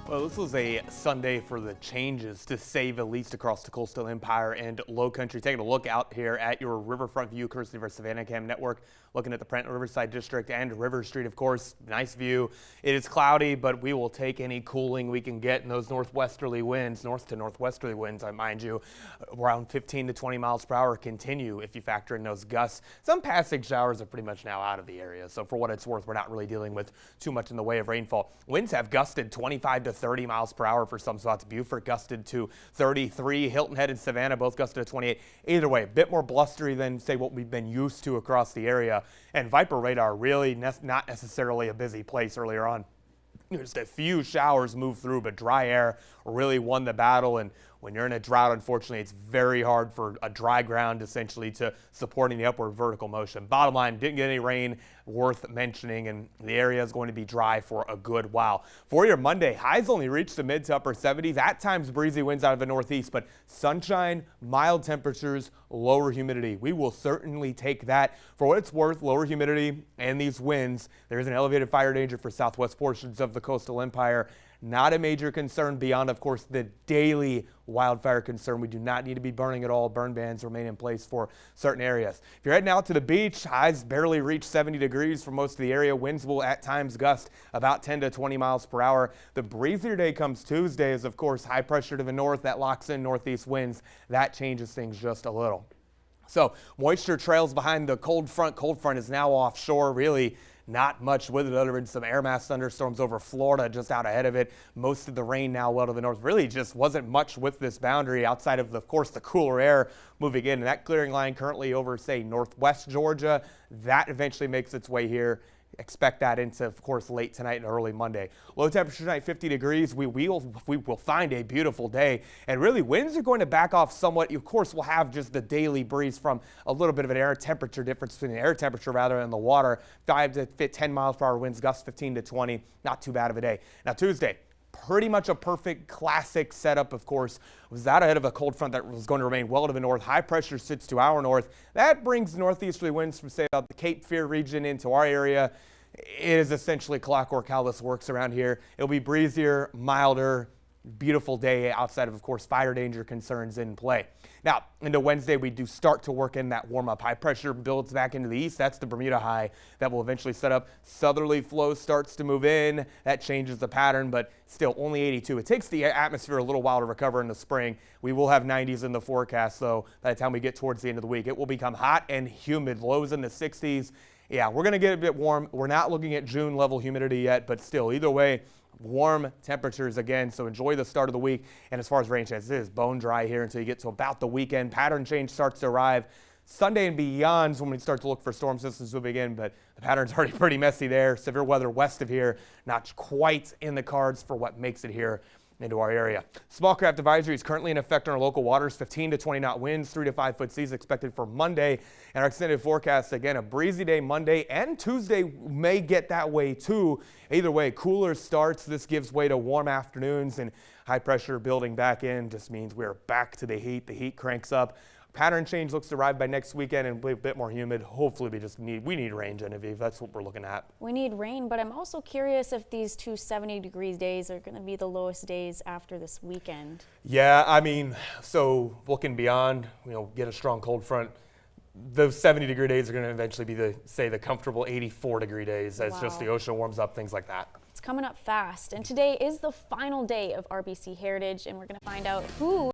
Well, this was a Sunday for the changes, to say the least, across the Coastal Empire and Low Country. Taking a look out here at your riverfront view, courtesy of our Savannah Cam Network, looking at the Prenton Riverside District and River Street, of course. Nice view. It is cloudy, but we will take any cooling we can get in those northwesterly winds, north to northwesterly winds, I mind you, around 15 to 20 miles per hour continue if you factor in those gusts. Some passing showers are pretty much now out of the area, so for what it's worth, we're not really dealing with too much in the way of rainfall. Winds have gusted 25 to 30 miles per hour for some spots. Beaufort gusted to 33. Hilton Head and Savannah both gusted to 28. Either way, a bit more blustery than, say, what we've been used to across the area. And Viper Radar really not necessarily a busy place earlier on. Just a few showers moved through, but dry air really won the battle. And when you're in a drought, unfortunately, it's very hard for a dry ground essentially to supporting the upward vertical motion. Bottom line, didn't get any rain worth mentioning, and the area is going to be dry for a good while. For your Monday, highs only reached the mid to upper 70s. At times, breezy winds out of the northeast, but sunshine, mild temperatures, lower humidity. We will certainly take that. For what it's worth, lower humidity and these winds, there's an elevated fire danger for southwest portions of the Coastal Empire. Not a major concern beyond, of course, the daily wildfire concern. We do not need to be burning at all. Burn bans remain in place for certain areas. If you're heading out to the beach, highs barely reach 70 degrees for most of the area. Winds will at times gust about 10 to 20 miles per hour. The breezier day comes Tuesday as, of course, high pressure to the north that locks in northeast winds. That changes things just a little. So moisture trails behind the cold front. Cold front is now offshore. Really not much with it other than some air mass thunderstorms over Florida just out ahead of it. Most of the rain now well to the north. Really just wasn't much with this boundary outside of, course, the cooler air moving in. And that clearing line currently over, say, northwest Georgia. That eventually makes its way here. Expect that into, of course, late tonight and early Monday. Low temperature tonight, 50 degrees. We will find a beautiful day. And really, winds are going to back off somewhat. Of course, we'll have just the daily breeze from a little bit of an air temperature difference between the air temperature rather than the water. 5 to 10 miles per hour winds, gusts 15 to 20. Not too bad of a day. Now, Tuesday, pretty much a perfect classic setup, of course. Was out ahead of a cold front that was going to remain well to the north. High pressure sits to our north. That brings northeasterly winds from, say, about the Cape Fear region into our area. It is essentially clockwork how this works around here. It'll be breezier, milder, beautiful day outside of course, fire danger concerns in play. Now, into Wednesday, we do start to work in that warm-up. High pressure builds back into the east. That's the Bermuda high that will eventually set up. Southerly flow starts to move in. That changes the pattern, but still only 82. It takes the atmosphere a little while to recover in the spring. We will have 90s in the forecast, though, by the time we get towards the end of the week. It will become hot and humid, lows in the 60s. Yeah, we're going to get a bit warm. We're not looking at June level humidity yet, but still, either way, warm temperatures again. So enjoy the start of the week. And as far as rain chances, it is bone dry here until you get to about the weekend. Pattern change starts to arrive. Sunday and beyond is when we start to look for storm systems to begin, but the pattern's already pretty messy there. Severe weather west of here, not quite in the cards for what makes it here into our area. Small craft advisory is currently in effect on our local waters. 15 to 20 knot winds, 3 to 5 foot seas expected for Monday. And our extended forecast, again, a breezy day Monday and Tuesday may get that way too. Either way, cooler starts. This gives way to warm afternoons, and high pressure building back in just means we're back to the heat. The heat cranks up. Pattern change looks to arrive by next weekend and a bit more humid. Hopefully we need rain, Genevieve. That's what we're looking at. We need rain, but I'm also curious if these two 70-degree days are going to be the lowest days after this weekend. Yeah, I mean, so looking beyond, get a strong cold front. Those 70-degree days are going to eventually be the comfortable 84-degree days as just the ocean warms up, things like that. It's coming up fast, and today is the final day of RBC Heritage, and we're going to find out who